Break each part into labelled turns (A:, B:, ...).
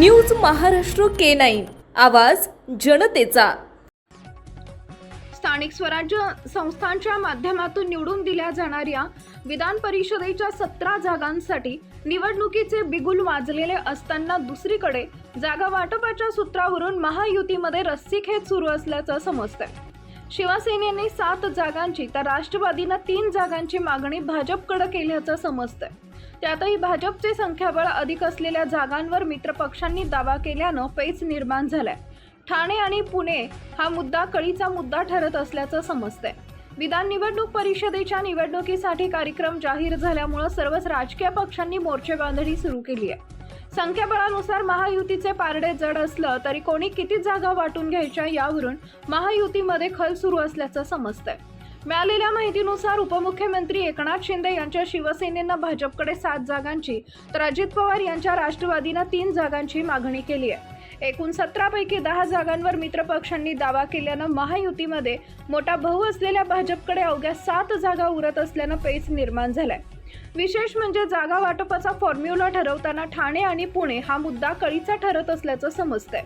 A: News Maharashtra K9 आवाज जनतेचा।
B: स्थानिक स्वराज्य संस्थांच्या माध्यमातून निवडून दिल्या जाणाऱ्या विधान परिषदेच्या 17 जागांसाठी निवडणुकीचे बिगुल वाजलेले असताना दुसरीकडे जागा वाटपाच्या सूत्रावरून महायुतीमध्ये रस्सीखेच सुरू असल्याचं समजतंय। शिवसेनेने 7 जागांची तर राष्ट्रवादीने 3 जागांची मागणी भाजपकडे केल्याचं समजतंय। त्यातही भाजपचे संख्याबळ अधिक असलेल्या जागांवर मित्रपक्षांनी दावा केल्यानं पेच निर्माण झालाय। ठाणे आणि पुणे हा मुद्दा कळीचा मुद्दा ठरत असल्याचं समजतंय। विधान निवडणूक परिषदेच्या निवडणुकीसाठी कार्यक्रम जाहीर झाल्यामुळे सर्वच राजकीय पक्षांनी मोर्चेबांधणी सुरू केली आहे। संख्याबळानुसार महायुतीचे पारडे जड असलं तरी कोणी किती जागा वाटून घ्यायच्या यावरून महायुतीमध्ये खल सुरू असल्याचं समजतंय। मिळालेल्या माहितीनुसार उपमुख्यमंत्री एकनाथ शिंदे यांच्या शिवसेनेनं भाजपकडे 7 जागांची तर अजित पवार यांच्या राष्ट्रवादीनं 3 जागांची मागणी केली आहे। एकूण 17 पैकी 10 जागांवर मित्रपक्षांनी दावा केल्यानं महायुतीमध्ये मोठा भाऊ असलेल्या भाजपकडे अवघ्या 7 जागा उरत असल्यानं पेच निर्माण झालाय। विशेष म्हणजे जागा वाटपाचा फॉर्म्युला ठरवताना ठाणे आणि पुणे हा मुद्दा कळीचा ठरत असल्याचं समजतंय।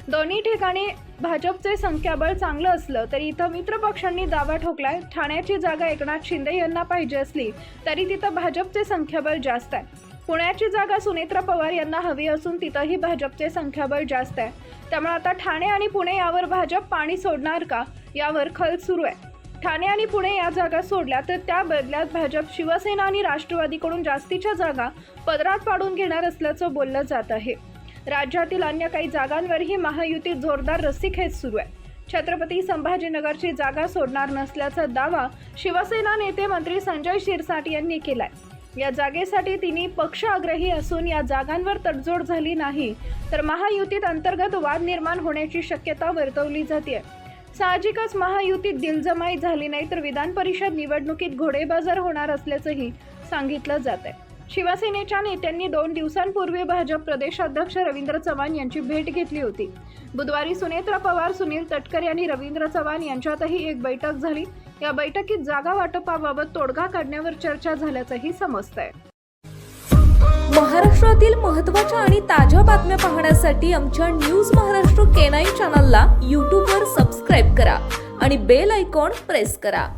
B: दोन्ही ठिकाणी भाजपचे संख्याबळ चांगलं असलं तरी इथं मित्रपक्षांनी दावा ठोकलाय। ठाण्याची जागा एकनाथ शिंदे यांना पाहिजे असली तरी तिथं भाजपचे संख्याबळ जास्त आहे। पुण्याची जागा सुनेत्रा पवार यांना हवी असून तिथंही भाजपचे संख्याबळ जास्त आहे। त्यामुळे आता ठाणे आणि पुणे यावर भाजप पाणी सोडणार का यावर खल सुरू आहे। ठाणे आणि पुणे या जागा सोडल्या तर त्या बदल्यात भाजप शिवसेना आणि राष्ट्रवादीकडून जास्तीच्या जागा पदरात पाडून घेणार असल्याचं बोललं जात आहे। राज्यातील अन्य काही जागांवरही महायुतीत जोरदार रस्सीखेच सुरू आहे। छत्रपती संभाजीनगरची जागा सोडणार नसल्याचा दावा शिवसेना नेते मंत्री संजय शिरसाट यांनी केलाय। या जागेसाठी तिन्ही पक्ष आग्रही असून या जागांवर तडजोड झाली नाही तर महायुतीत अंतर्गत वाद निर्माण होण्याची शक्यता वर्तवली जाते। साहजिकच महायुतीत दिलजमाई झाली नाही तर विधान परिषद निवडणुकीत घोडेबाजार होणार असल्याचंही सांगितलं जात आहे। शिवसेनेच्या नेत्यांनी 2 दिवसांपूर्वी भाजप प्रदेशाध्यक्ष रवींद्र चव्हाण यांची भेट घेतली होती। बुधवारी सुनेत्रा पवार, सुनील तटकरे आणि रवींद्र चव्हाण यांच्यातही एक बैठक झाली। या बैठकीत जागा वाटपाबाबत तोडगा काढण्यावर चर्चा झाल्याचंही समजतंय।
A: महाराष्ट्रातील महत्त्वाच्या आणि ताज्या बातम्या पाहण्यासाठी आमच्या न्यूज महाराष्ट्र K9 चॅनलला YouTube वर सबस्क्राइब करा आणि बेल आयकॉन प्रेस करा।